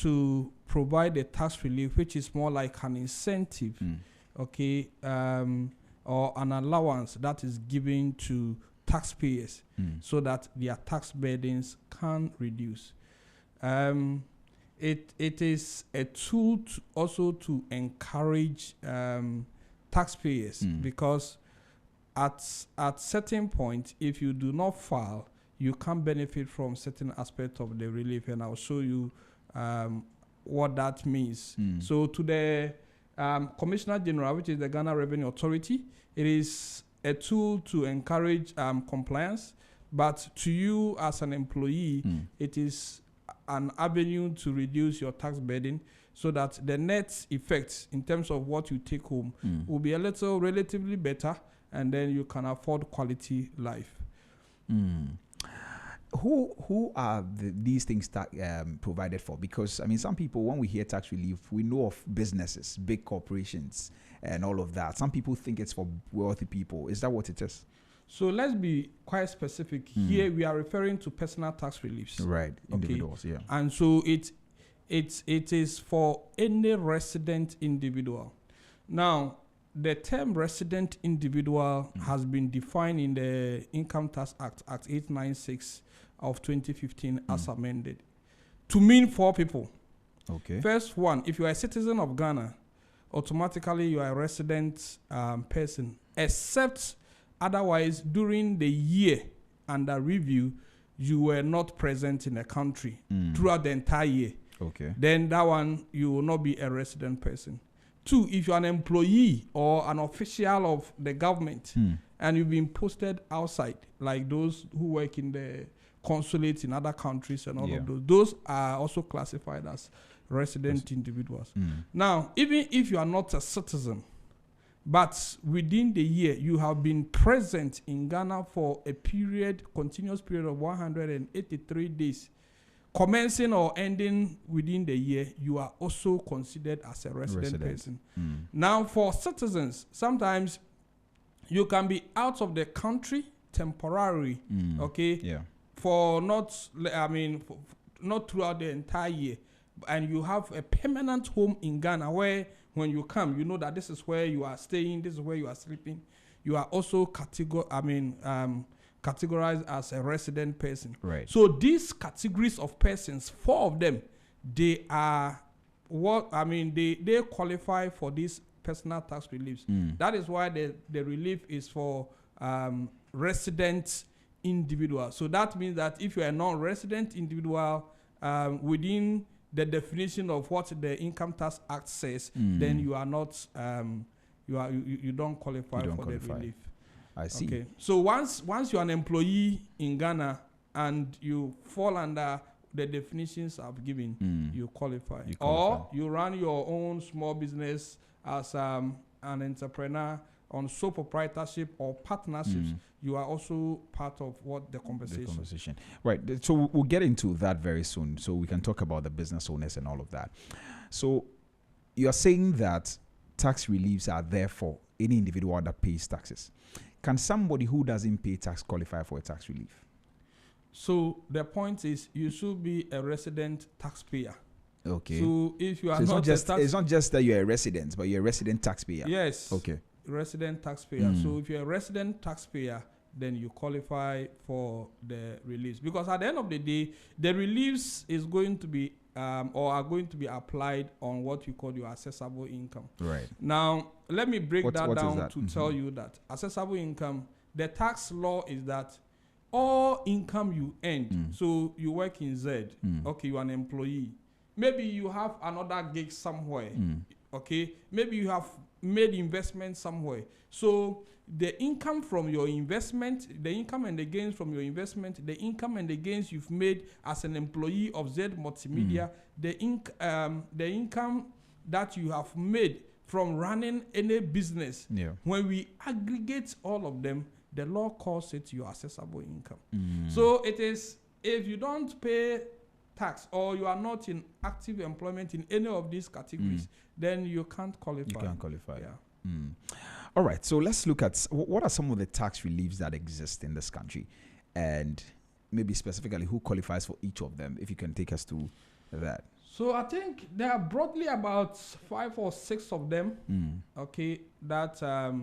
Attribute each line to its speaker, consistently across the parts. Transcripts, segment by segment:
Speaker 1: to provide a tax relief, which is more like an incentive, okay, or an allowance that is given to taxpayers so that their tax burdens can reduce. It is a tool to also to encourage taxpayers because at certain point, if you do not file, you can benefit from certain aspect of the relief, and I'll show you what that means. So to the Commissioner General, which is the Ghana Revenue Authority, it is a tool to encourage compliance, but to you as an employee, it is an avenue to reduce your tax burden so that the net effect in terms of what you take home will be a little relatively better, and then you can afford quality life.
Speaker 2: Who are these things provided for? Because, I mean, some people, when we hear tax relief, we know of businesses, big corporations, and all of that. Some people think it's for wealthy people. Is that what it is?
Speaker 1: So let's be quite specific. Here we are referring to personal tax reliefs.
Speaker 2: Right, individuals, yeah.
Speaker 1: And so it is for any resident individual. Now, the term resident individual has been defined in the Income Tax Act, Act 896 of 2015 as amended, to mean 4 people.
Speaker 2: Okay.
Speaker 1: First one, if you are a citizen of Ghana, automatically you are a resident person, except otherwise during the year under review, you were not present in the country throughout the entire year.
Speaker 2: Okay.
Speaker 1: Then that one, you will not be a resident person. 2, if you're an employee or an official of the government and you've been posted outside, like those who work in the consulates in other countries and all of those are also classified as resident individuals. Now, even if you are not a citizen, but within the year you have been present in Ghana for a continuous period of 183 days, commencing or ending within the year, you are also considered as a resident person. Now, for citizens, sometimes you can be out of the country temporarily, okay?
Speaker 2: Yeah.
Speaker 1: For not throughout the entire year, and you have a permanent home in Ghana where when you come, you know that this is where you are staying, this is where you are sleeping. You are also categorized as a resident person.
Speaker 2: Right.
Speaker 1: So these categories of persons, 4 of them, they are they qualify for these personal tax reliefs. That is why the relief is for resident individual. So that means that if you are a non-resident individual within the definition of what the Income Tax Act says, then you are not you don't qualify for the relief.
Speaker 2: I see.
Speaker 1: Okay. So once you're an employee in Ghana and you fall under the definitions I've given, you qualify. Or you run your own small business as an entrepreneur on sole proprietorship or partnerships, you are also part of what the conversation.
Speaker 2: Right. So we'll get into that very soon. So we can talk about the business owners and all of that. So you're saying that tax reliefs are there for any individual that pays taxes. Can somebody who doesn't pay tax qualify for a tax relief?
Speaker 1: So the point is you should be a resident taxpayer.
Speaker 2: Okay.
Speaker 1: So if you are
Speaker 2: it's not just that you're a resident, but you're a resident taxpayer.
Speaker 1: Yes.
Speaker 2: Okay.
Speaker 1: Resident taxpayer. So if you're a resident taxpayer, then you qualify for the reliefs. Because at the end of the day, the reliefs is going to be or are going to be applied on what you call your assessable income.
Speaker 2: Right.
Speaker 1: Now, let me break that down
Speaker 2: that?
Speaker 1: to tell you that assessable income, the tax law is that all income you earn, so you work in Z, okay, you're an employee. Maybe you have another gig somewhere, okay? Maybe you have made investment somewhere. So the income from your investment, the income and the gains from your investment, the income and the gains you've made as an employee of Z Multimedia, the income that you have made from running any business, when we aggregate all of them, the law calls it your assessable income. So it is, if you don't pay tax or you are not in active employment in any of these categories, then you can't qualify.
Speaker 2: You can't qualify.
Speaker 1: Yeah.
Speaker 2: All right. So let's look at what are some of the tax reliefs that exist in this country, and maybe specifically who qualifies for each of them. If you can take us to that.
Speaker 1: So I think there are broadly about 5 or 6 of them, okay, that are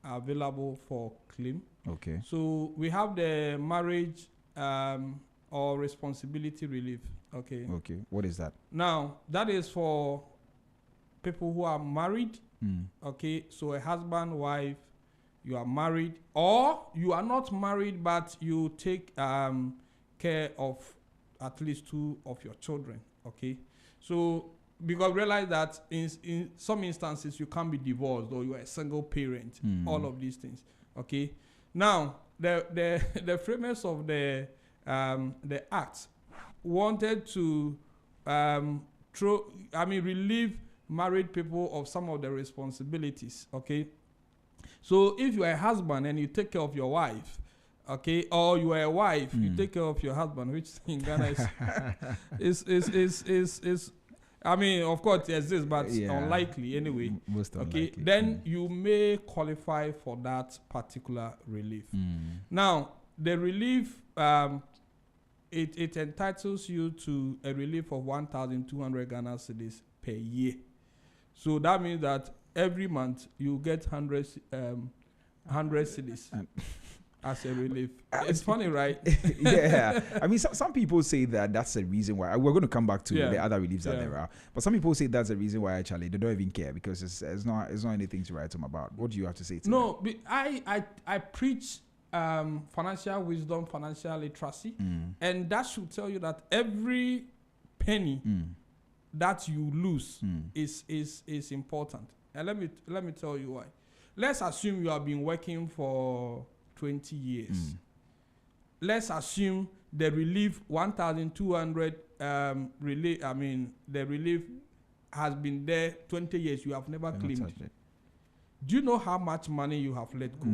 Speaker 1: available for claim.
Speaker 2: Okay.
Speaker 1: So we have the marriage or responsibility relief. Okay.
Speaker 2: Okay. What is that?
Speaker 1: Now that is for people who are married. Okay. So a husband, wife, you are married, or you are not married, but you take care of at least 2 of your children. Okay. So because realize that in some instances you can't be divorced or you are a single parent. All of these things. Okay. Now the framers of the act wanted to relieve married people of some of the responsibilities. Okay. So if you are a husband and you take care of your wife, okay, or you are a wife, you take care of your husband, which in Ghana is I mean, of course it exists, but unlikely anyway.
Speaker 2: Most
Speaker 1: okay,
Speaker 2: unlikely.
Speaker 1: then you may qualify for that particular relief. Now, the relief it entitles you to a relief of 1,200 Ghana cedis per year. So that means that every month you get 100 cedis as a relief. It's funny, right?
Speaker 2: Yeah. I mean, some people say that that's the reason why. We're going to come back to the other reliefs that there are. But some people say that's the reason why actually they don't even care because it's not anything to write them about. What do you have to say to that?
Speaker 1: I preach financial wisdom, financial literacy, and that should tell you that every penny that you lose is important. And let me tell you why. Let's assume you have been working for 20 years. Let's assume the relief 1,200 the relief has been there 20 years. You have never claimed it. Do you know how much money you have let go?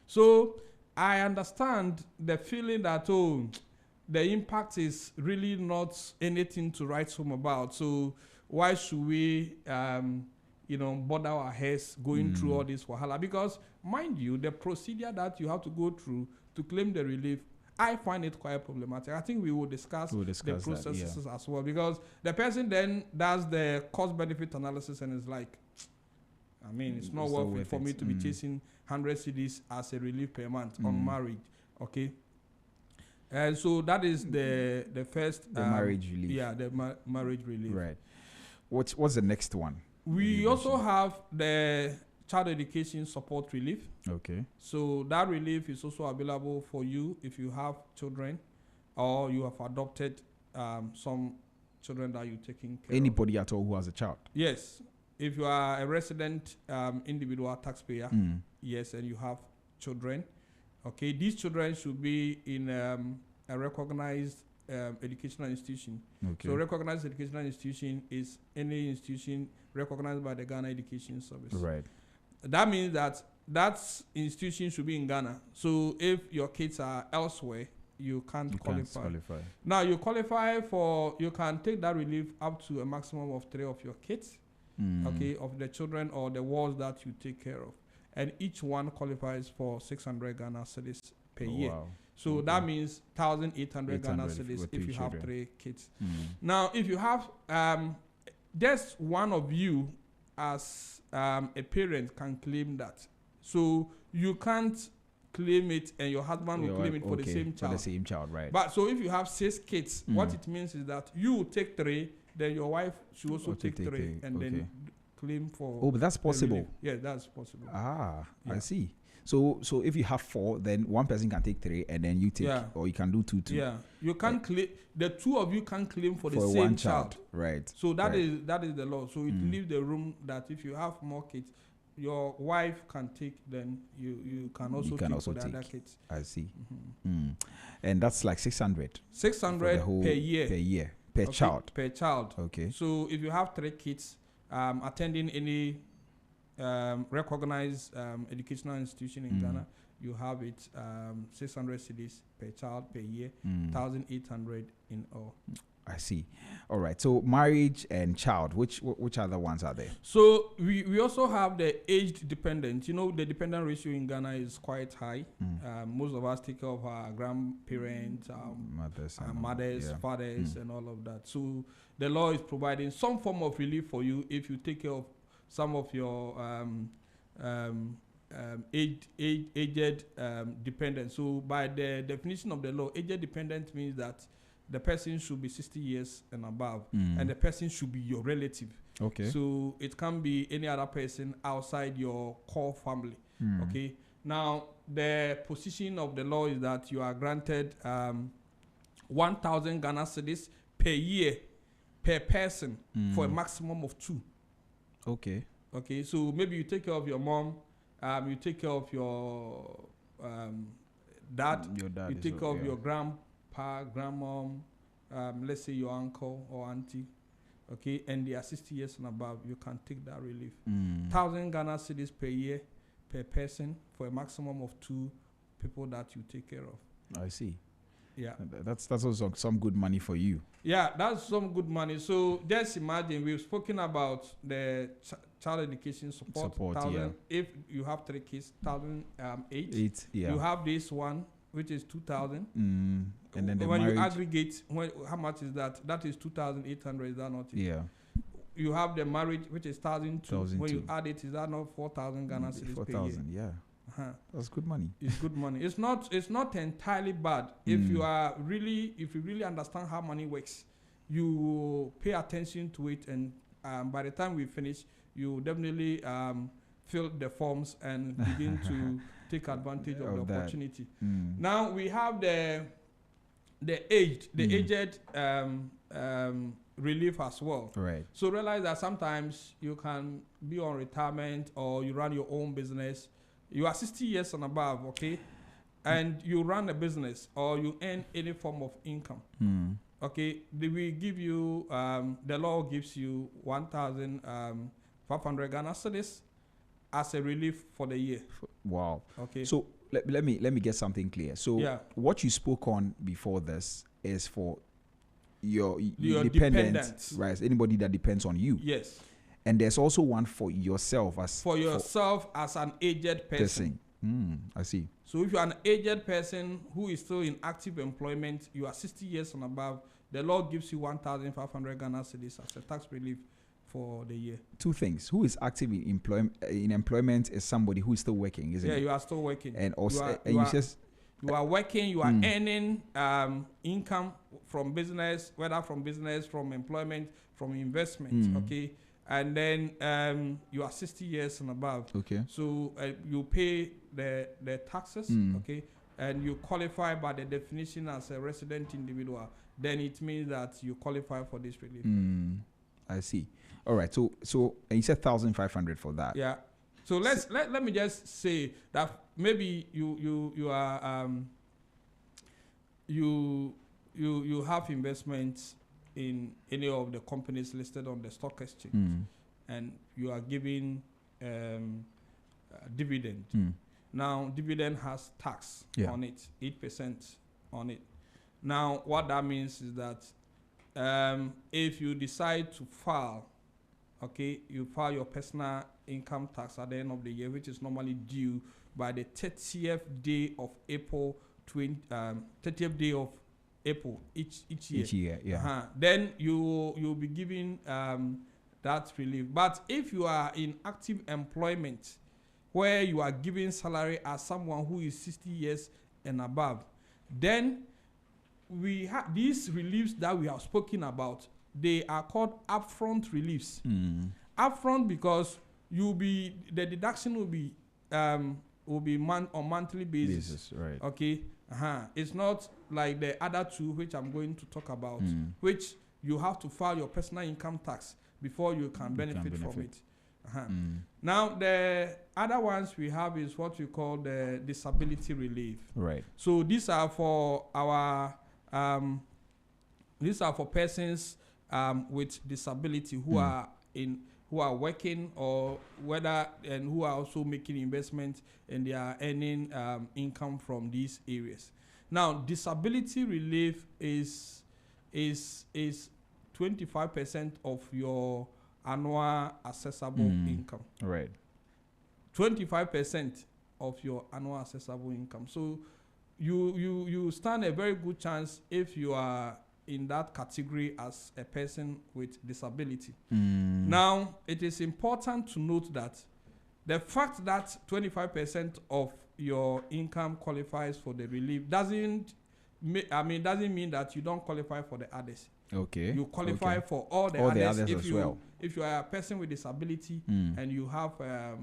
Speaker 1: So I understand the feeling that the impact is really not anything to write home about. So why should we bother our heads going through all this wahala? Because mind you, the procedure that you have to go through to claim the relief, I find it quite problematic. I think we will discuss the processes as well, because the person then does the cost-benefit analysis and is like, I mean, it's not worth it for me to be chasing 100 cedis as a relief per month unmarried. Okay. And so that is the first
Speaker 2: marriage relief.
Speaker 1: Yeah, the marriage relief.
Speaker 2: Right. What's the next one?
Speaker 1: We also have the child education support relief.
Speaker 2: Okay.
Speaker 1: So that relief is also available for you if you have children or you have adopted some children that you're taking care
Speaker 2: Anybody at all who has a child?
Speaker 1: Yes. If you are a resident individual taxpayer, yes, and you have children, okay, these children should be in a recognized educational institution. Okay. So recognized educational institution is any institution recognized by the Ghana Education Service. Right. That means that institution should be in Ghana. So if your kids are elsewhere, you can't qualify. Now you can take that relief up to a maximum of 3 of your kids, okay, of the children or the wards that you take care of. And each one qualifies for 600 Ghana cedis per year. Wow. So that means 1,800 Ghana cedis if you have 3 kids. Now, if you have just one of you as a parent can claim that. So you can't claim it and your husband will claim it for the same child.
Speaker 2: For the same child, right.
Speaker 1: But so if you have 6 kids, what it means is that you will take 3, then your wife should also take 3 and then claim for.
Speaker 2: Oh, but that's possible.
Speaker 1: Yeah, that's possible.
Speaker 2: I see. So if you have 4, then one person can take 3 and then you take, or you can do 2.
Speaker 1: Yeah, you can't claim. The 2 of you can claim for the same
Speaker 2: one child. Right.
Speaker 1: So that is the law. So it leaves the room that if you have more kids, your wife can take, then you can also take for the other kids.
Speaker 2: I see. And that's like 600.
Speaker 1: 600 per year.
Speaker 2: Per child.
Speaker 1: Per child.
Speaker 2: Okay.
Speaker 1: So if you have 3 kids attending any recognized educational institution in Ghana, you have it 600 cedis per child per year, 1,800 in all.
Speaker 2: I see. All right. So marriage and child, which other ones are there?
Speaker 1: So we also have the aged dependent. You know, the dependent ratio in Ghana is quite high. Most of us take care of our grandparents, mothers,
Speaker 2: yeah.
Speaker 1: fathers, and all of that. So the law is providing some form of relief for you if you take care of some of your aged dependents. So by the definition of the law, aged dependent means that the person should be 60 years and above, and the person should be your relative.
Speaker 2: Okay.
Speaker 1: So it can be any other person outside your core family. Okay. Now, the position of the law is that you are granted 1,000 Ghana cedis per year per person for a maximum of 2.
Speaker 2: Okay.
Speaker 1: Okay. So maybe you take care of your mom, you take care of your dad,
Speaker 2: Your dad.
Speaker 1: you take care of your grandpa, grandmom, let's say your uncle or auntie, okay, and they are 60 years and above, you can take that relief. 1,000 Ghana cedis per year per person for a maximum of 2 people that you take care of.
Speaker 2: I see.
Speaker 1: Yeah.
Speaker 2: That's also some good money for you.
Speaker 1: Yeah, that's some good money. So just imagine, we've spoken about the child education support 1,000. If you have 3 kids, 1,008. You have this one, which is 2,000. And then when you aggregate, how much is that? That is 2,800. Is that not it?
Speaker 2: Yeah.
Speaker 1: You have the marriage, which is 1,002. When you add it, is that not 4,000 Ghana cedis per year?
Speaker 2: 4,000, yeah. That's good money.
Speaker 1: It's good money. It's not entirely bad if you really understand how money works. You pay attention to it, and by the time we finish, you definitely fill the forms and begin to take advantage of the opportunity. Now we have the aged relief as well.
Speaker 2: Right.
Speaker 1: So realize that sometimes you can be on retirement or you run your own business. You are 60 years and above, okay, and you run a business or you earn any form of income. Okay, we give you the law gives you 1,500 Ghana cedis as a relief for the year.
Speaker 2: Wow.
Speaker 1: Okay.
Speaker 2: So let me get something clear. So what you spoke on before this is for your dependents, right? Anybody that depends on you.
Speaker 1: Yes.
Speaker 2: And there's also one for yourself as
Speaker 1: an aged person.
Speaker 2: I see.
Speaker 1: So if you are an aged person who is still in active employment, you are 60 years and above, the law gives you 1,500 Ghana cedis as a tax relief for the year.
Speaker 2: 2 things. Who is active in employment is somebody who is still working, isn't it?
Speaker 1: Yeah, you are still working.
Speaker 2: And also
Speaker 1: you are working, you are earning income from business, whether from business, from employment, from investment, okay? And then you are 60 years and above.
Speaker 2: Okay.
Speaker 1: So you pay the taxes, okay, and you qualify by the definition as a resident individual. Then it means that you qualify for this relief.
Speaker 2: I see. All right. So and you said 1,500 for that.
Speaker 1: Yeah. So let me just say that maybe you are you have investments in any of the companies listed on the stock exchange, and you are giving dividend. Now, dividend has tax on it, 8% on it. Now, what that means is that if you decide to file, okay, you file your personal income tax at the end of the year, which is normally due by the 30th day of April, 30th day of April each year.
Speaker 2: Each year, yeah.
Speaker 1: Then you'll be given that relief. But if you are in active employment, where you are giving salary as someone who is 60 years and above, then we have these reliefs that we have spoken about. They are called upfront reliefs. Upfront because the deduction will be on monthly basis.
Speaker 2: Right.
Speaker 1: Okay. It's not like the other 2 which I'm going to talk about, which you have to file your personal income tax before you can benefit from it. Now the other ones we have is what we call the disability relief.
Speaker 2: Right.
Speaker 1: So these are for our persons with disability who are working or who are also making investments and they are earning income from these areas. Now, disability relief is is 25% of your annual accessible income.
Speaker 2: Right.
Speaker 1: 25% of your annual accessible income. So you stand a very good chance if you are in that category as a person with disability. Now, it is important to note that the fact that 25% of your income qualifies for the relief doesn't mean that you don't qualify for the others.
Speaker 2: Okay.
Speaker 1: You qualify for all the others if you if you are a person with disability and you have a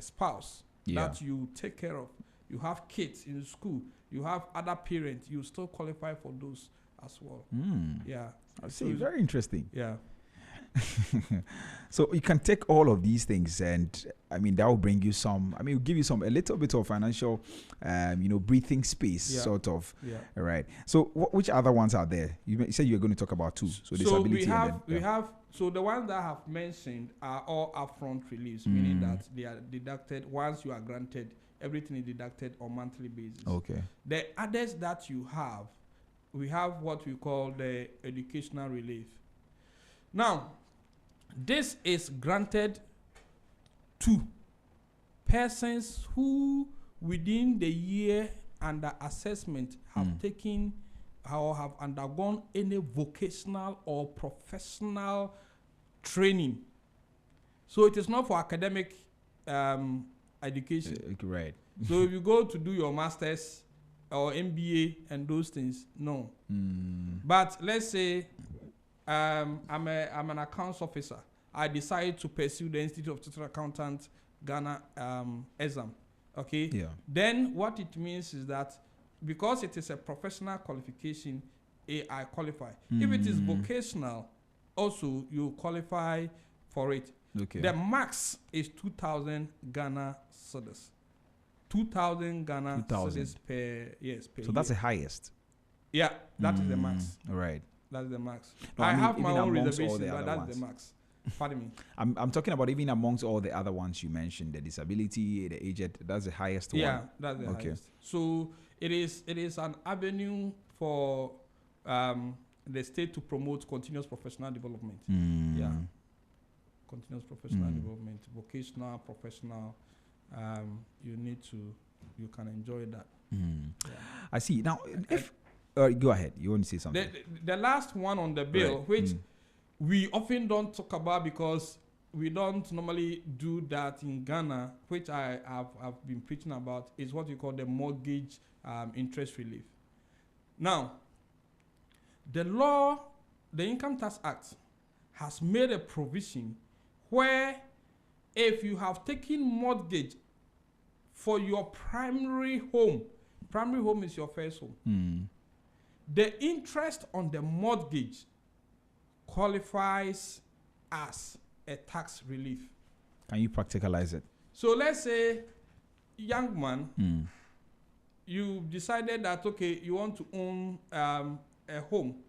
Speaker 1: spouse that you take care of, you have kids in school, you have other parents, you still qualify for those as well. Yeah.
Speaker 2: I see. Very interesting.
Speaker 1: Yeah.
Speaker 2: So you can take all of these things, and that will bring you some. Will give you a little bit of financial, breathing space, sort of. Yeah. Right. So which other ones are there? You said you were going to talk about two. So disability.
Speaker 1: We have. So the ones that I have mentioned are all upfront reliefs, meaning that they are deducted once you are granted. Everything is deducted on monthly basis.
Speaker 2: Okay.
Speaker 1: The others that you have, we have what we call the educational relief. Now, this is granted to persons who within the year under assessment have taken or have undergone any vocational or professional training. So it is not for academic education.
Speaker 2: Right.
Speaker 1: So if you go to do your master's or MBA and those things, no. But let's say I'm an accounts officer. I decide to pursue the Institute of Chartered Accountants Ghana exam. Okay.
Speaker 2: Yeah.
Speaker 1: Then what it means is that because it is a professional qualification, I qualify. If it is vocational, also you qualify for it.
Speaker 2: Okay.
Speaker 1: The max is 2,000 Ghana cedis. 2,000 Ghana cedis per year.
Speaker 2: So that's the highest.
Speaker 1: Yeah, that is the max.
Speaker 2: Right.
Speaker 1: That's the max.
Speaker 2: No,
Speaker 1: I have my own
Speaker 2: reservation,
Speaker 1: but that's the max. Pardon me.
Speaker 2: I'm talking about even amongst all the other ones you mentioned, the disability, the aged. That's the highest one.
Speaker 1: Yeah, that's the highest. So it is an avenue for the state to promote continuous professional development. Yeah, continuous professional development, vocational, professional. You can enjoy that. Yeah.
Speaker 2: I see. Now, if go ahead. You want to say something?
Speaker 1: The last one on the bill, which we often don't talk about because we don't normally do that in Ghana, which I've been preaching about, is what we call the mortgage interest relief. Now, the Income Tax Act has made a provision where if you have taken mortgage for your primary home is your first home, the interest on the mortgage qualifies as a tax relief.
Speaker 2: Can you practicalize it?
Speaker 1: So let's say, young man, you decided that, okay, you want to own a home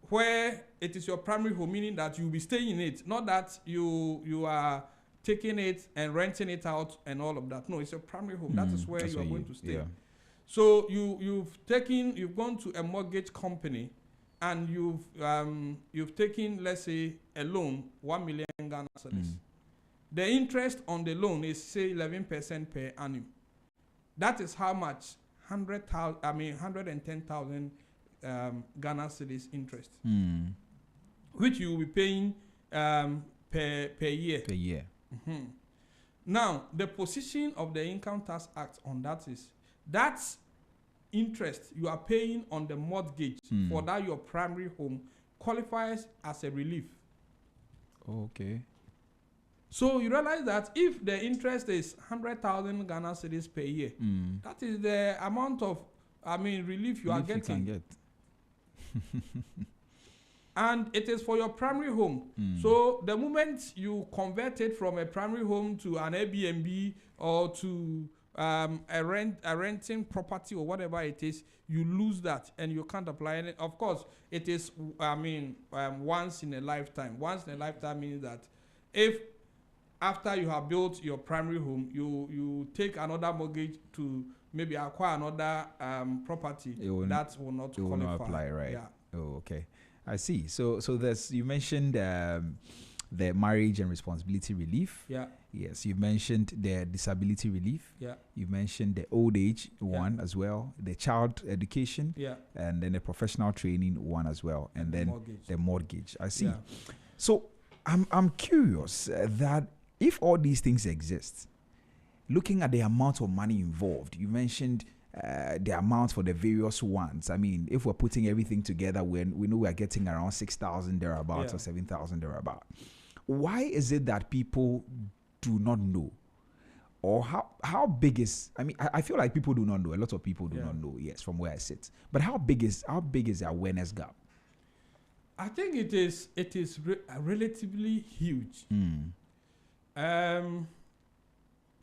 Speaker 1: where it is your primary home, meaning that you'll be staying in it, not that you are taking it and renting it out and all of that. No, it's your primary home. That is where you are going to stay. Yeah. So you've gone to a mortgage company and you've taken, let's say, a loan, 1 million Ghana cedis. The interest on the loan is, say, 11% per annum. That is how much? 110,000 Ghana cedis interest, which you will be paying per year.
Speaker 2: Per year.
Speaker 1: Now, the position of the Income Tax Act on that is that interest you are paying on the mortgage for that your primary home qualifies as a relief.
Speaker 2: Okay.
Speaker 1: So you realize that if the interest is 100,000 Ghana cedis per year, that is the amount of relief you are getting.
Speaker 2: You can get.
Speaker 1: And it is for your primary home. So the moment you convert it from a primary home to an Airbnb or to a renting property or whatever it is, you lose that and you can't apply it. Of course, it is once in a lifetime. Once in a lifetime means that if after you have built your primary home, you take another mortgage to maybe acquire another property, that will not qualify.
Speaker 2: Will not apply, right?
Speaker 1: Yeah.
Speaker 2: Oh, okay. I see. So there's, you mentioned the marriage and responsibility relief.
Speaker 1: Yeah.
Speaker 2: Yes, you mentioned the disability relief.
Speaker 1: Yeah.
Speaker 2: You mentioned the old age one as well, the child education.
Speaker 1: Yeah.
Speaker 2: And then the professional training one as well, and then the mortgage. I see.
Speaker 1: Yeah.
Speaker 2: So I'm curious that if all these things exist, looking at the amount of money involved, you mentioned the amount for the various ones. I mean, if we're putting everything together, we know we're getting around 6,000 thereabouts or 7,000 thereabouts. Why is it that people do not know? Or how big is, I mean, I feel like people do not know. A lot of people do not know, yes, from where I sit. But how big is the awareness gap?
Speaker 1: I think it is relatively huge.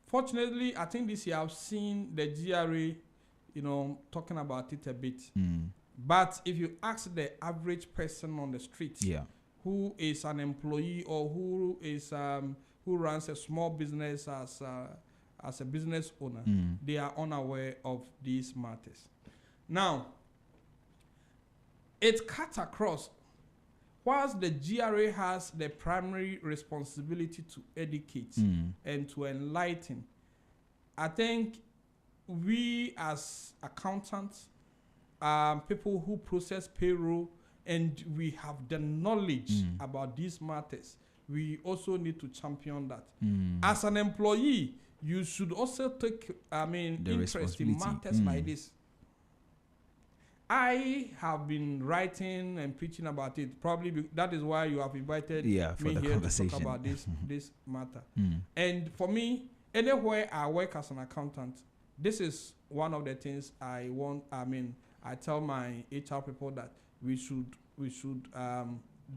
Speaker 1: Fortunately, I think this year I've seen the GRA, talking about it a bit. But if you ask the average person on the street, who is an employee or who runs a small business as a business owner, they are unaware of these matters. Now, it cuts across. Whilst the GRA has the primary responsibility to educate and to enlighten, I think we as accountants, people who process payroll, and we have the knowledge about these matters, we also need to champion that. As an employee, you should also take, interest in matters like this. I have been writing and preaching about it. Probably that is why you have invited me here to talk about this matter. And for me, anywhere I work as an accountant, this is one of the things I want. I tell my HR people that we should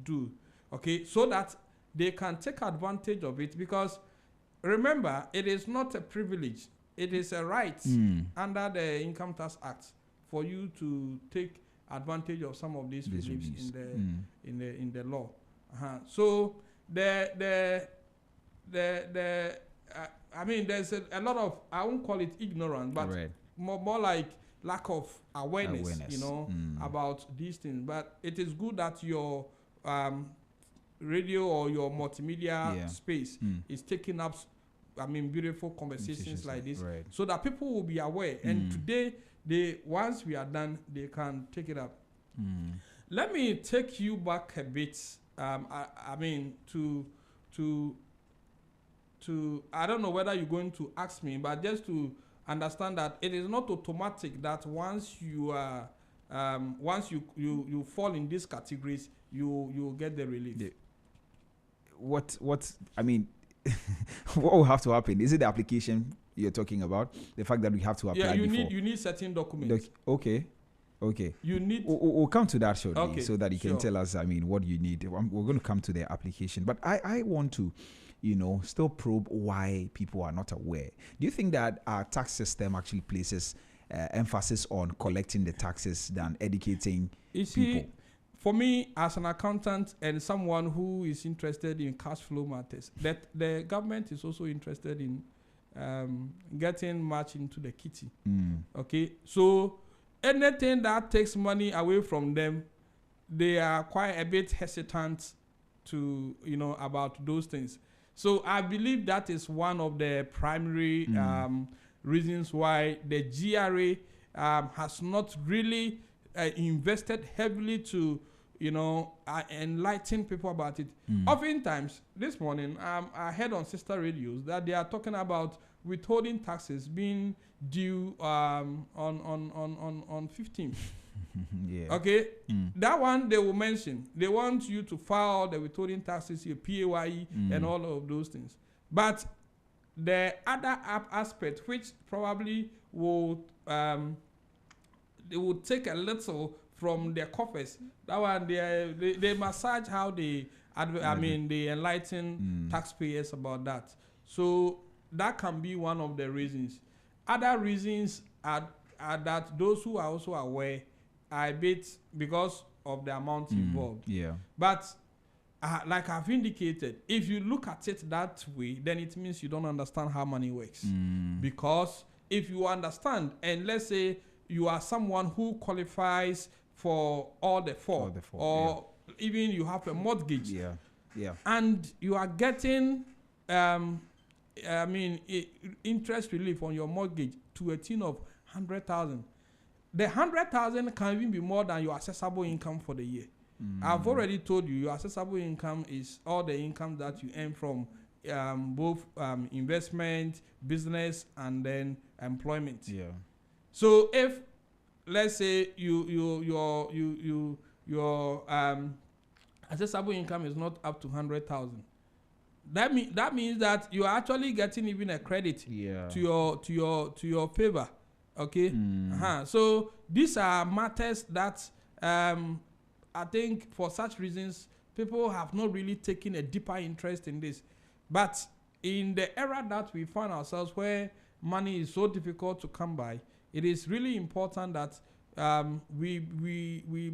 Speaker 1: do, okay, so that they can take advantage of it. Because remember, it is not a privilege; it is a right under the Income Tax Act for you to take advantage of some of these reliefs in the law. So there's a lot of, I won't call it ignorance, but more like lack of awareness. About these things. But it is good that your radio or your multimedia space is taking up beautiful conversations like this, so that people will be aware. And today, once we are done, they can take it up. Let me take you back a bit. To I don't know whether you're going to ask me, but just to understand that it is not automatic that once you are once you fall in these categories, you get the relief.
Speaker 2: What I mean, what will have to happen? Is it the application you're talking about? The fact that we have to apply before?
Speaker 1: You need certain documents.
Speaker 2: Okay. You need. We'll come to that shortly, so that you can tell us. What you need. We're going to come to the application, but I want to, still probe why people are not aware. Do you think that our tax system actually places emphasis on collecting the taxes than educating people?
Speaker 1: For me, as an accountant and someone who is interested in cash flow matters, that the government is also interested in getting much into the kitty. Okay, so anything that takes money away from them, they are quite a bit hesitant to about those things. So I believe that is one of the primary reasons why the GRA has not really invested heavily to enlighten people about it. Oftentimes, this morning, I heard on sister radios that they are talking about withholding taxes being due on 15th. Okay, that one they will mention. They want you to file the withholding taxes, your PAYE, and all of those things. But the other aspect, which probably will they will take a little from their coffers. That one, they massage how they they enlighten taxpayers about that. So that can be one of the reasons. Other reasons are that those who are also aware are a bit because of the amount involved. But like I've indicated, if you look at it that way, then it means you don't understand how money works. Because if you understand, and let's say you are someone who qualifies for all the four, or even you have a mortgage, and you are getting, interest relief on your mortgage to a tune of 100,000. The 100,000 can even be more than your accessible income for the year. I've already told you your accessible income is all the income that you earn from both investment, business, and then employment. Yeah. So if, let's say, your accessible income is not up to 100,000, that means that you are actually getting even a credit to your favor. Okay. So these are matters that I think for such reasons people have not really taken a deeper interest in this. But in the era that we find ourselves, where money is so difficult to come by, it is really important that we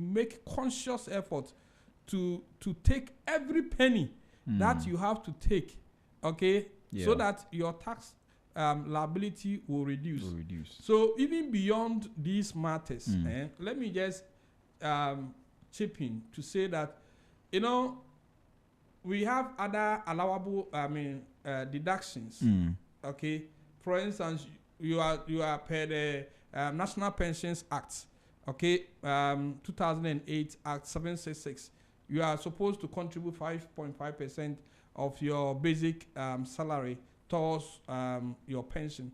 Speaker 1: make conscious effort to take every penny that you have to take, okay, so that your tax liability will reduce. So even beyond these matters, let me just chip in to say that, we have other allowable deductions. Okay, for instance, you are per the National Pensions Act, okay, 2008 Act 766. You are supposed to contribute 5.5% of your basic salary towards your pension.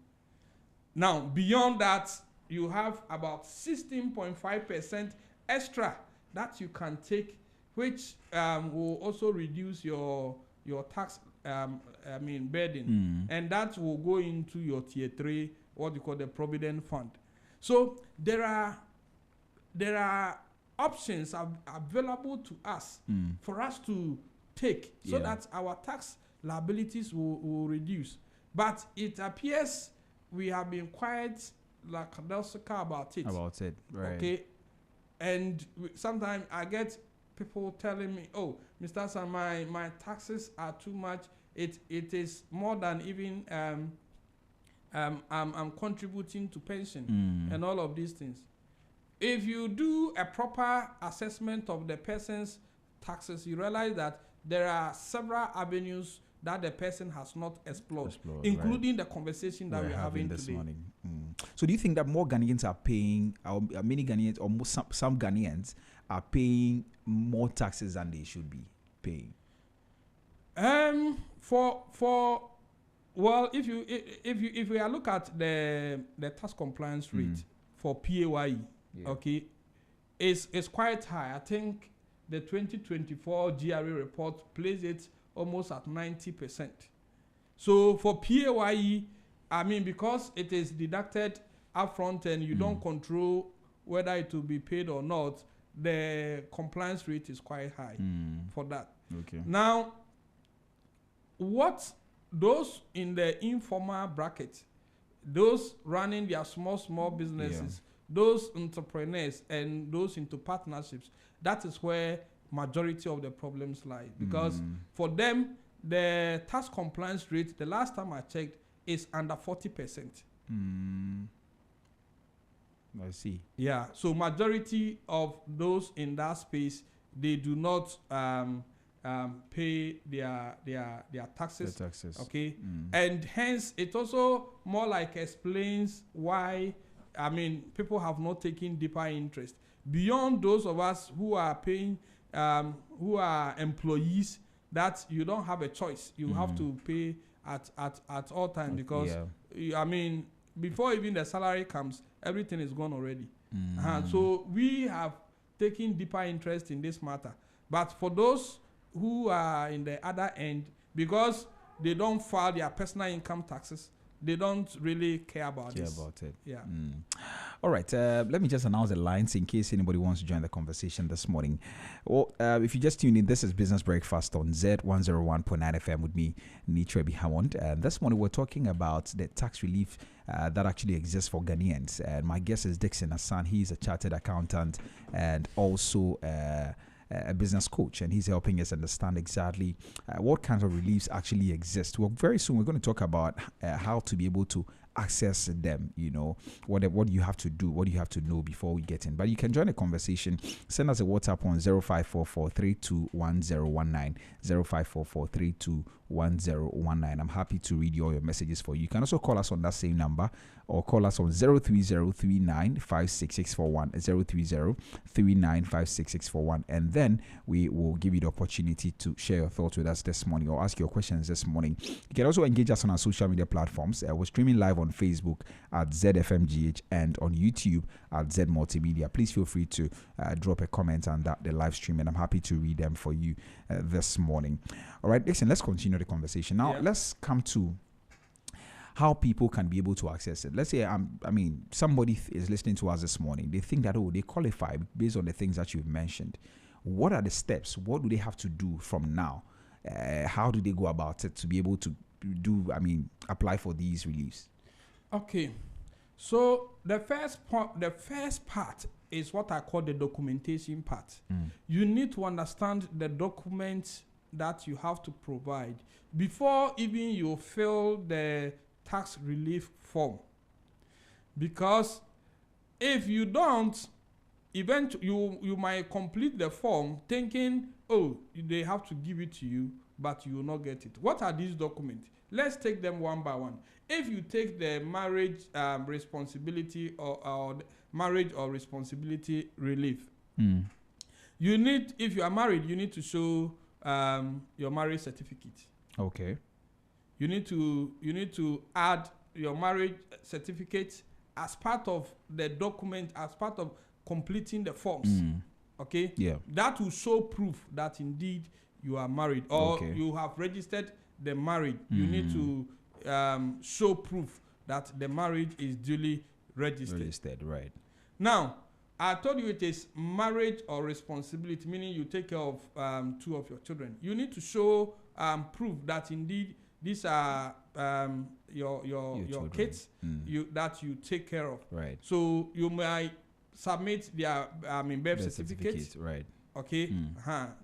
Speaker 1: Now, beyond that, you have about 16.5% extra that you can take, which will also reduce your tax burden, and that will go into your tier 3, what you call the provident fund. So there are options available to us for us to take, so that our tax liabilities will reduce. But it appears we have been quite lackadaisical about it.
Speaker 2: Right.
Speaker 1: Okay, and sometimes I get people telling me, "Oh, Mr. San, my taxes are too much. It is more than even I'm contributing to pension and all of these things." If you do a proper assessment of the person's taxes, you realize that there are several avenues that the person has not explored, including the conversation that we're having this today.
Speaker 2: Morning. So do you think that more Ghanaians are paying, or many Ghanaians, or some Ghanaians are paying more taxes than they should be paying?
Speaker 1: If we look at the tax compliance rate for PAYE, okay, it's quite high. I think the 2024 GRA report places it almost at 90%. So for PAYE, because it is deducted upfront and you don't control whether it will be paid or not, the compliance rate is quite high for that.
Speaker 2: Okay.
Speaker 1: Now, what those in the informal bracket, those running their small businesses, those entrepreneurs and those into partnerships, that is where majority of the problems lie. Because for them, the tax compliance rate, the last time I checked, is under 40%.
Speaker 2: I see.
Speaker 1: Yeah, so majority of those in that space, they do not pay their taxes. Okay, and hence it also more like explains why people have not taken deeper interest beyond those of us who are paying, who are employees, that you don't have a choice. You have to pay at all times, because before even the salary comes, everything is gone already. So we have taken deeper interest in this matter. But for those who are in the other end, because they don't file their personal income taxes, they don't really care about this. Yeah.
Speaker 2: All right. Let me just announce the lines in case anybody wants to join the conversation this morning. Well, if you just tuned in, this is Business Breakfast on Z101.9 FM with me, Nitrebi Hammond. And this morning we're talking about the tax relief that actually exists for Ghanaians. And my guest is Dixon Hassan. He's a chartered accountant and also a business coach, and he's helping us understand exactly what kinds of reliefs actually exist. Well, very soon we're going to talk about how to be able to access them, what you have to do, what you have to know before we get in. But you can join the conversation. Send us a WhatsApp on 0544-321019, 0544-321019. I'm happy to read all your messages for you. You can also call us on that same number, or call us on 03039566641, 03039566641, and then we will give you the opportunity to share your thoughts with us this morning or ask your questions this morning. You can also engage us on our social media platforms. We're streaming live on Facebook at ZFMGH and on YouTube at Z Multimedia. Please feel free to drop a comment on the live stream, and I'm happy to read them for you this morning. All right, listen, let's continue the conversation. Now, let's come to how people can be able to access it. Let's say, somebody is listening to us this morning. They think that, they qualify based on the things that you've mentioned. What are the steps? What do they have to do from now? How do they go about it to be able to apply for these reliefs?
Speaker 1: Okay. So the first part is what I call the documentation part. You need to understand the documents that you have to provide before even you fill the tax relief form, because if you don't, you might complete the form thinking, they have to give it to you, but you will not get it. What are these documents? Let's take them one by one. If you take the marriage responsibility or marriage or responsibility relief, you need, if you are married, you need to show your marriage certificate.
Speaker 2: Okay.
Speaker 1: You need to add your marriage certificate as part of the document, as part of completing the forms. Okay?
Speaker 2: Yeah.
Speaker 1: That will show proof that indeed you are married, or you have registered the marriage. You need to show proof that the marriage is duly registered.
Speaker 2: Right.
Speaker 1: Now, I told you it is marriage or responsibility, meaning you take care of 2 of your children. You need to show proof that indeed these are your kids that you take care of.
Speaker 2: Right.
Speaker 1: So you might submit their birth certificate.
Speaker 2: Right.
Speaker 1: Okay.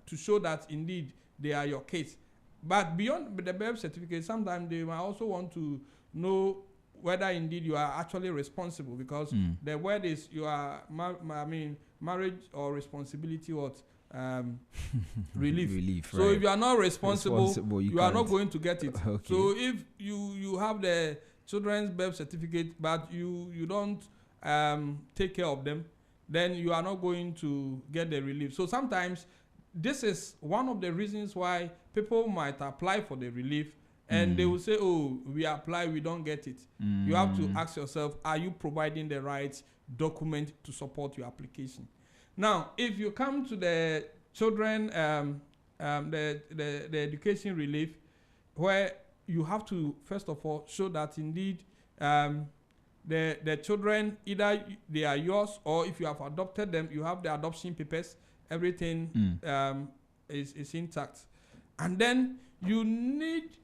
Speaker 1: To show that indeed they are your kids. But beyond the birth certificate, sometimes they might also want to know whether indeed you are actually responsible, because the word is you are marriage or responsibility relief. So if you are not responsible, you are not going to get it.
Speaker 2: Okay.
Speaker 1: So if you have the children's birth certificate but you don't take care of them, then you are not going to get the relief. So sometimes this is one of the reasons why people might apply for the relief, and they will say, we apply, we don't get it. You have to ask yourself, are you providing the right document to support your application? Now, if you come to the children, the education relief, where you have to, first of all, show that indeed the children, either they are yours, or if you have adopted them, you have the adoption papers, everything is intact. And then you need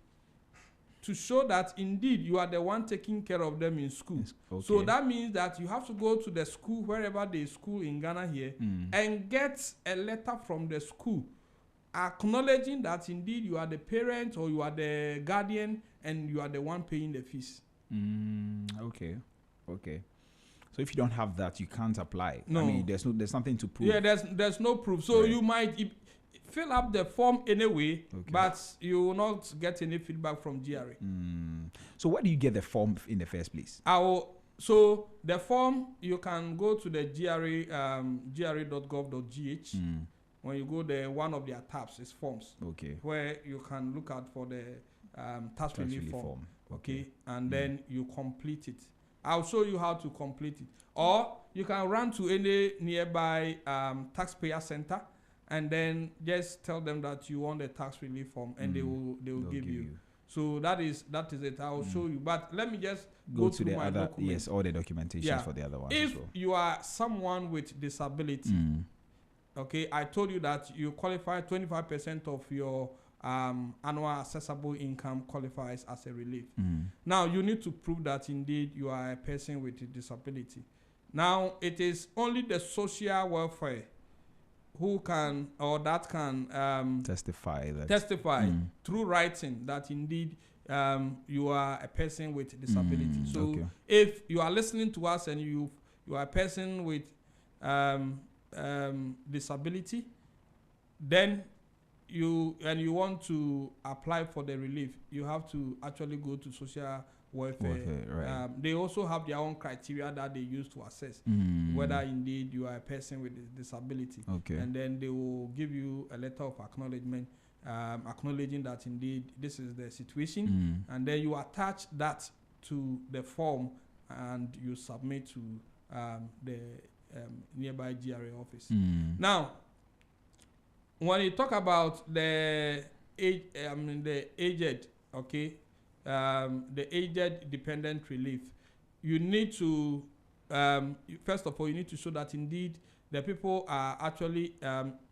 Speaker 1: to show that indeed you are the one taking care of them in school. Okay. So that means that you have to go to the school, wherever they school in Ghana here, and get a letter from the school acknowledging that indeed you are the parent or you are the guardian and you are the one paying the fees.
Speaker 2: Okay. So if you don't have that, you can't apply.
Speaker 1: No.
Speaker 2: There's nothing to prove.
Speaker 1: Yeah, there's no proof. So you might fill up the form anyway, but you will not get any feedback from GRA.
Speaker 2: So where do you get the form in the first place?
Speaker 1: So the form, you can go to the gra.gov.gh. When you go there, one of their tabs is forms. Okay. Where you can look out for the tax relief form. Okay. And then you complete it. I'll show you how to complete it. Or you can run to any nearby taxpayer center and then just tell them that you want a tax relief form, and they will give you. So that is it. I will show you. But let me just go to the other documents.
Speaker 2: Yes, all the documentation for the other ones.
Speaker 1: If you are someone with disability, okay, I told you that you qualify 25% of your annual accessible income qualifies as a relief. Now you need to prove that indeed you are a person with a disability. Now it is only the social welfare who can or that can testify through writing that indeed you are a person with disability. So
Speaker 2: okay.
Speaker 1: if you are listening to us and you are a person with disability, then you want to apply for the relief, you have to actually go to social welfare.
Speaker 2: Right.
Speaker 1: They also have their own criteria that they use to assess whether indeed you are a person with a disability.
Speaker 2: Okay.
Speaker 1: And then they will give you a letter of acknowledgement, acknowledging that indeed this is the situation, and then you attach that to the form and you submit to the nearby GRA office. Now, when you talk about the aged, okay, the aged dependent relief, you need to first of all, you need to show that indeed the people are actually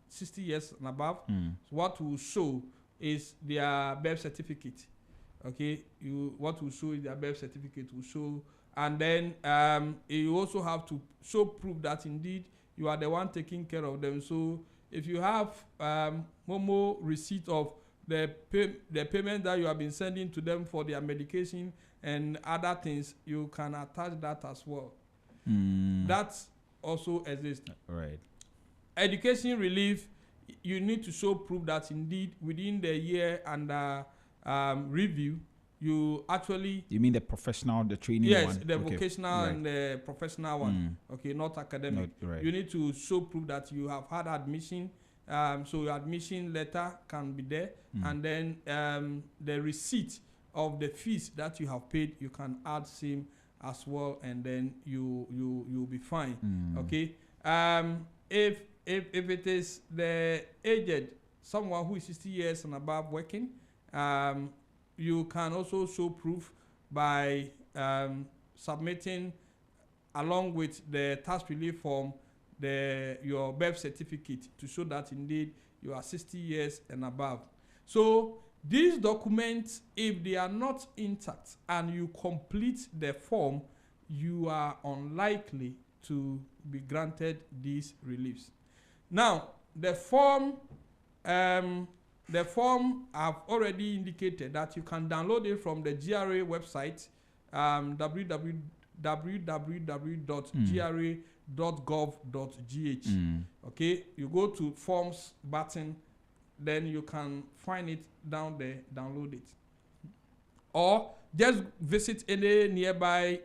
Speaker 1: 60 years and above. So what will show is their birth certificate. Okay, what will show is their birth certificate will show, and then you also have to show proof that indeed you are the one taking care of them. So if you have Momo receipt of the payment that you have been sending to them for their medication and other things, you can attach that as well. That also exists.
Speaker 2: Right.
Speaker 1: Education relief, you need to show proof that indeed within the year under review, you actually...
Speaker 2: You mean the professional, the training
Speaker 1: yes,
Speaker 2: one?
Speaker 1: Yes, the vocational and the professional one. Okay, not academic.
Speaker 2: Right.
Speaker 1: You need to show proof that you have had admission. So your admission letter can be there. And then the receipt of the fees that you have paid, you can add same as well, and then you'll be fine. Okay. If it is the aged, someone who is 60 years and above working, you can also show proof by submitting along with the tax relief form your birth certificate to show that indeed you are 60 years and above. So these documents, if they are not intact and you complete the form, you are unlikely to be granted these reliefs. Now, the form I've already indicated that you can download it from the GRA website, www.gra.gov.gh. Okay, you go to forms button, then you can find it down there, download it. Or just visit any nearby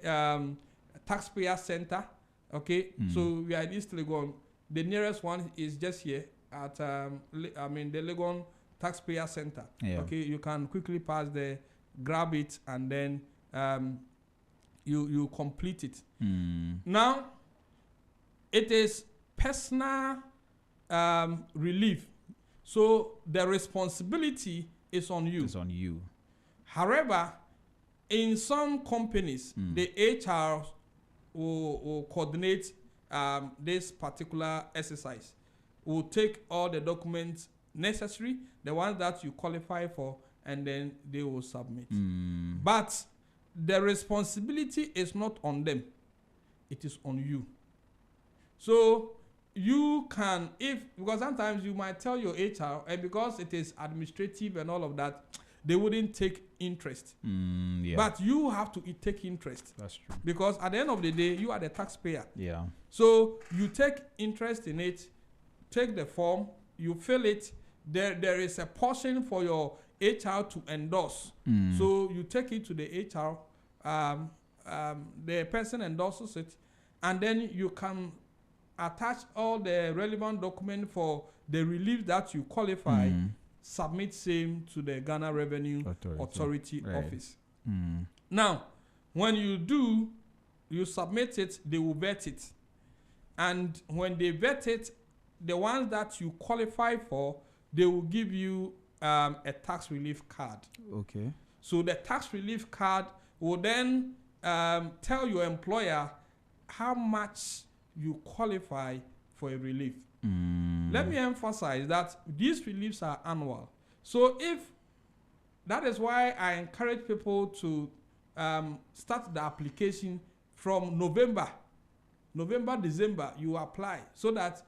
Speaker 1: taxpayer center. Okay, so we are in East Legon. The nearest one is just here at the Legon Taxpayer Center. Yeah. Okay, you can quickly pass there, grab it, and then you complete it. Now, it is personal relief, so the responsibility is on you.
Speaker 2: It's on you.
Speaker 1: However, in some companies, the HR will coordinate this particular exercise. Will take all the documents necessary, the ones that you qualify for, and then they will submit. But the responsibility is not on them. It is on you. So you can, because sometimes you might tell your HR, and because it is administrative and all of that, they wouldn't take interest.
Speaker 2: Yeah.
Speaker 1: But you have to take interest.
Speaker 2: That's true.
Speaker 1: Because at the end of the day, you are the taxpayer.
Speaker 2: Yeah.
Speaker 1: So you take interest in it, take the form, you fill it. There is a portion for your HR to endorse. So you take it to the HR, the person endorses it, and then you can attach all the relevant documents for the relief that you qualify, submit same to the Ghana Revenue Authority Office. Now, when you do, you submit it, they will vet it. And when they vet it, the ones that you qualify for, they will give you a tax relief card.
Speaker 2: Okay.
Speaker 1: So the tax relief card will then tell your employer how much you qualify for a relief. Let me emphasize that these reliefs are annual. So that is why I encourage people to start the application from November, December, you apply, so that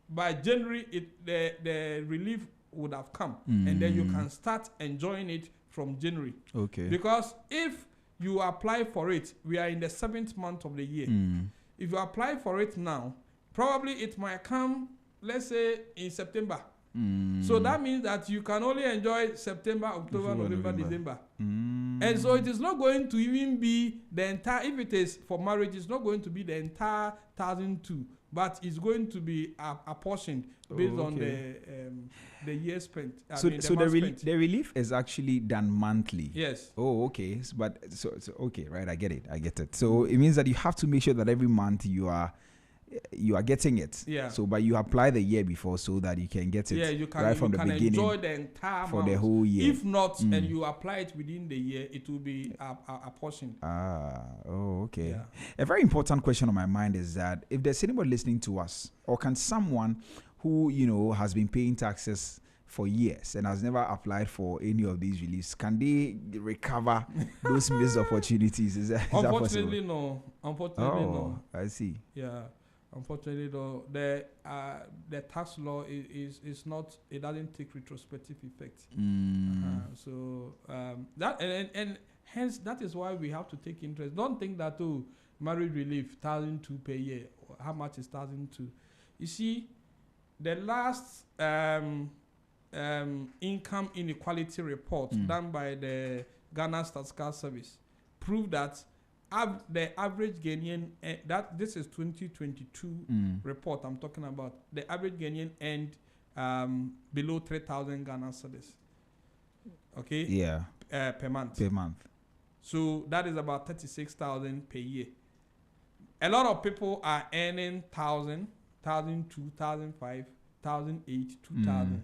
Speaker 1: by January the relief would have come, and then you can start enjoying it from January.
Speaker 2: Okay.
Speaker 1: Because if you apply for it, we are in the 7th month of the year. If you apply for it now, probably it might come, let's say, in September. So that means that you can only enjoy September, October, November, December. And so it is not going to even be the entire, if it is for marriage, it's not going to be the entire 1,002, but it's going to be apportioned based on the year spent.
Speaker 2: So the relief is actually done monthly.
Speaker 1: Yes.
Speaker 2: Oh, okay. So okay, right? I get it. So it means that you have to make sure that every month you are getting it.
Speaker 1: Yeah.
Speaker 2: So, but you apply the year before so that you can get it.
Speaker 1: Yeah, you can,
Speaker 2: right from the beginning.
Speaker 1: Enjoy the entire
Speaker 2: for
Speaker 1: amount.
Speaker 2: The whole year.
Speaker 1: If not, and you apply it within the year, it will be a portion.
Speaker 2: Okay.
Speaker 1: Yeah.
Speaker 2: A very important question on my mind is that if there's anybody listening to us, or can someone who has been paying taxes for years and has never applied for any of these reliefs, can they recover those missed opportunities? Is that
Speaker 1: Unfortunately,
Speaker 2: possible?
Speaker 1: no. Unfortunately, no.
Speaker 2: I see.
Speaker 1: Yeah. Unfortunately, though, the tax law is not. It doesn't take retrospective effect. So that and hence that is why we have to take interest. Don't think that marriage relief 1,002 per year. How much is 1,002? You see, the last income inequality report done by the Ghana Statistical Service proved that the average Ghanaian, that this is 2022 report I'm talking about, the average Ghanaian earned below 3,000 Ghana cedis. Okay?
Speaker 2: Yeah.
Speaker 1: Per month.
Speaker 2: Per month.
Speaker 1: So that is about 36,000 per year. A lot of people are earning 1,000, 1,002, 1,005, 1,008, 2,000.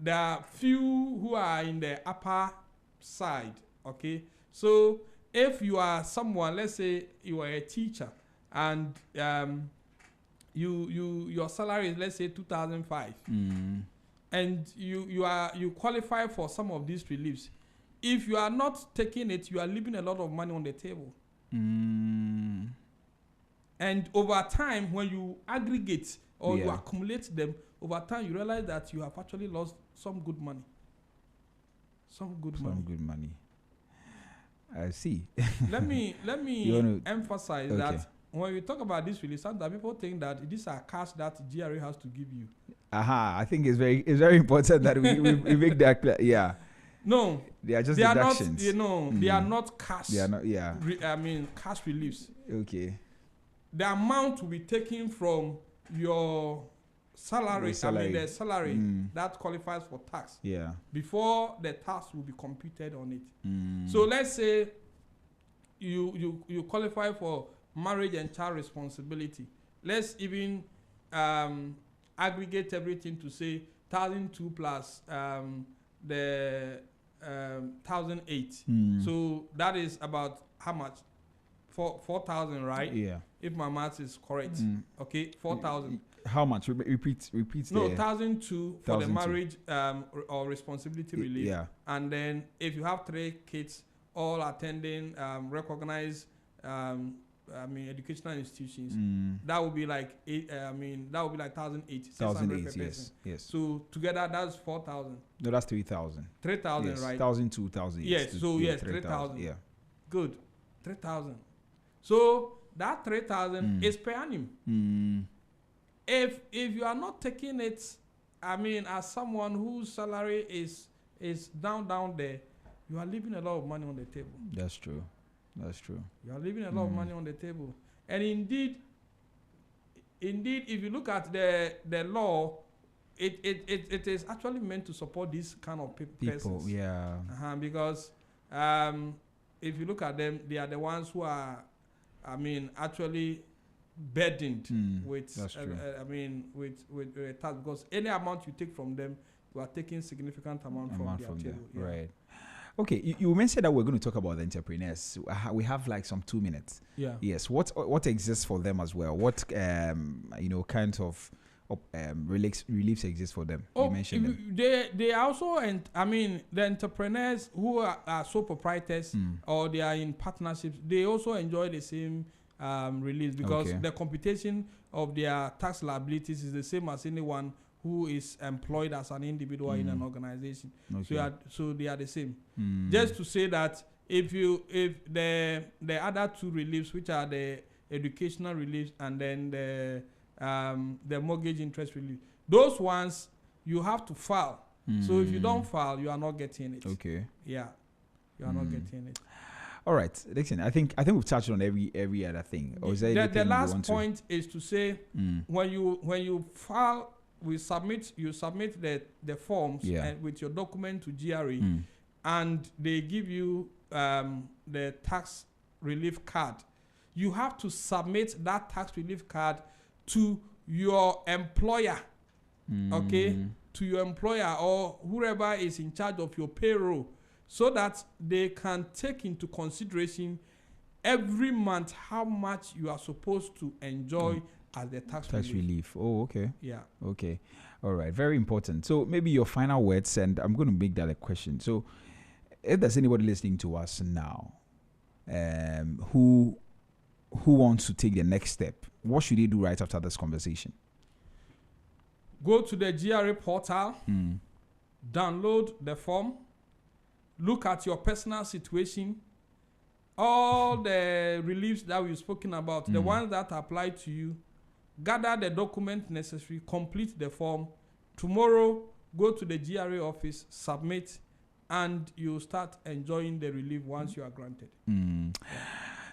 Speaker 1: There are few who are in the upper side. Okay? So if you are someone, let's say you are a teacher, and your salary is, let's say, 2,005, and you qualify for some of these reliefs. If you are not taking it, you are leaving a lot of money on the table. And over time, when you aggregate or you accumulate them, over time you realize that you have actually lost some good money. Some good money. I see. let me emphasize that when we talk about this relief, sometimes people think that these are cash that GRA has to give you.
Speaker 2: I think it's very important that we make that clear. Yeah.
Speaker 1: No,
Speaker 2: they are just deductions.
Speaker 1: They are not cash.
Speaker 2: They are not. Yeah.
Speaker 1: Cash reliefs.
Speaker 2: Okay.
Speaker 1: The amount will be taken from your salary. The salary that qualifies for tax.
Speaker 2: Yeah.
Speaker 1: Before the tax will be computed on it. So let's say you qualify for marriage and child responsibility. Let's even aggregate everything to say 1,002 plus the 1,008. So that is about how much? 4,000, right?
Speaker 2: Yeah.
Speaker 1: If my math is correct. Okay, 4,000.
Speaker 2: How much? Repeat.
Speaker 1: No, 1,002 for the marriage or responsibility relief.
Speaker 2: Yeah.
Speaker 1: And then if you have 3 kids all attending recognized educational institutions, that would be like 1,008.
Speaker 2: 1,008. Yes.
Speaker 1: So together that's 4,000.
Speaker 2: No, that's 3,000.
Speaker 1: 3,000,
Speaker 2: yes.
Speaker 1: right?
Speaker 2: 1,002, 1,008.
Speaker 1: Yes. So yes, 3,000.
Speaker 2: Yeah.
Speaker 1: Good. 3,000. So that 3,000 is per annum. If you are not taking it, as someone whose salary is down there, you are leaving a lot of money on the table.
Speaker 2: That's true.
Speaker 1: You are leaving a lot of money on the table. And indeed, if you look at the law, it is actually meant to support this kind of persons.
Speaker 2: Yeah.
Speaker 1: Because if you look at them, they are the ones who are, actually burdened with tax, because any amount you take from them, you are taking significant amount from their table.
Speaker 2: Yeah. Right. Okay, you mentioned that we're going to talk about the entrepreneurs. We have like some 2 minutes.
Speaker 1: Yeah.
Speaker 2: Yes. What exists for them as well? What kinds of reliefs exist for them? You mentioned them.
Speaker 1: They also, the entrepreneurs who are sole proprietors or they are in partnerships, they also enjoy the same reliefs, because the computation of their tax liabilities is the same as anyone who is employed as an individual in an organization.
Speaker 2: Okay.
Speaker 1: So they are the same. Just to say that if the other two reliefs, which are the educational reliefs and then the mortgage interest relief, those ones you have to file. So if you don't file, you are not getting it.
Speaker 2: Okay.
Speaker 1: Yeah, you are not getting it.
Speaker 2: All right, Dixon. I think we've touched on every other thing. Or is there anything
Speaker 1: the
Speaker 2: you
Speaker 1: last
Speaker 2: want
Speaker 1: point is to say when you file, you submit the forms and with your document to GRA, and they give you the tax relief card. You have to submit that tax relief card to your employer. Okay, to your employer or whoever is in charge of your payroll, so that they can take into consideration every month how much you are supposed to enjoy as the tax relief.
Speaker 2: Oh, okay.
Speaker 1: Yeah.
Speaker 2: Okay. All right. Very important. So maybe your final words, and I'm going to make that a question. So if there's anybody listening to us now who wants to take the next step, what should they do right after this conversation?
Speaker 1: Go to the GRA portal, download the form, look at your personal situation, all the reliefs that we've spoken about, the ones that apply to you, gather the document necessary, complete the form. Tomorrow, go to the GRA office, submit, and you start enjoying the relief once you are granted.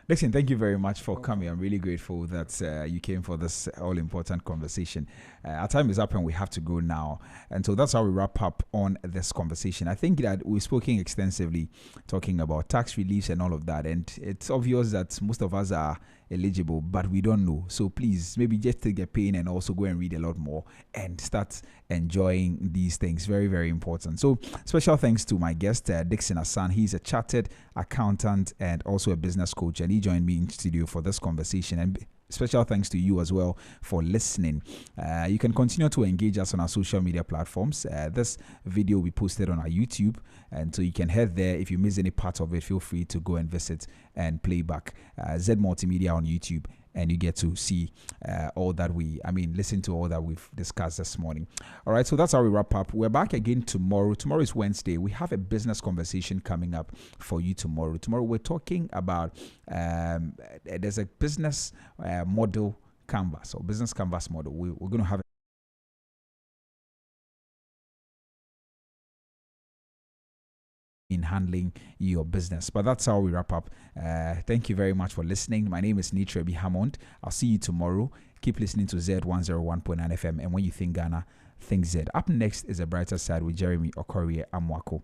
Speaker 2: Listen, thank you very much for coming. I'm really grateful that you came for this all-important conversation. Our time is up and we have to go now. And so that's how we wrap up on this conversation. I think that we've spoken extensively talking about tax reliefs and all of that. And it's obvious that most of us are eligible, but we don't know. So please, maybe just take the pain and also go and read a lot more and start enjoying these things. Very, very important. So special thanks to my guest, Dixon Asan. He's a chartered accountant and also a business coach, and he joined me in studio for this conversation. And special thanks to you as well for listening. You can continue to engage us on our social media platforms. This video will be posted on our YouTube, and so you can head there. If you miss any part of it, feel free to go and visit and play back Z Multimedia on YouTube, and you get to see listen to all that we've discussed this morning. All right, so that's how we wrap up. We're back again tomorrow. Tomorrow is Wednesday. We have a business conversation coming up for you tomorrow. Tomorrow we're talking about there's a business model canvas or business canvas model. We're going to have in handling your business. But that's how we wrap up. Thank you very much for listening. My name is Nitrebi Hammond. I'll see you tomorrow. Keep listening to Z101.9 FM. And when you think Ghana, think Z. Up next is A Brighter Side with Jeremy Okorie Amwako.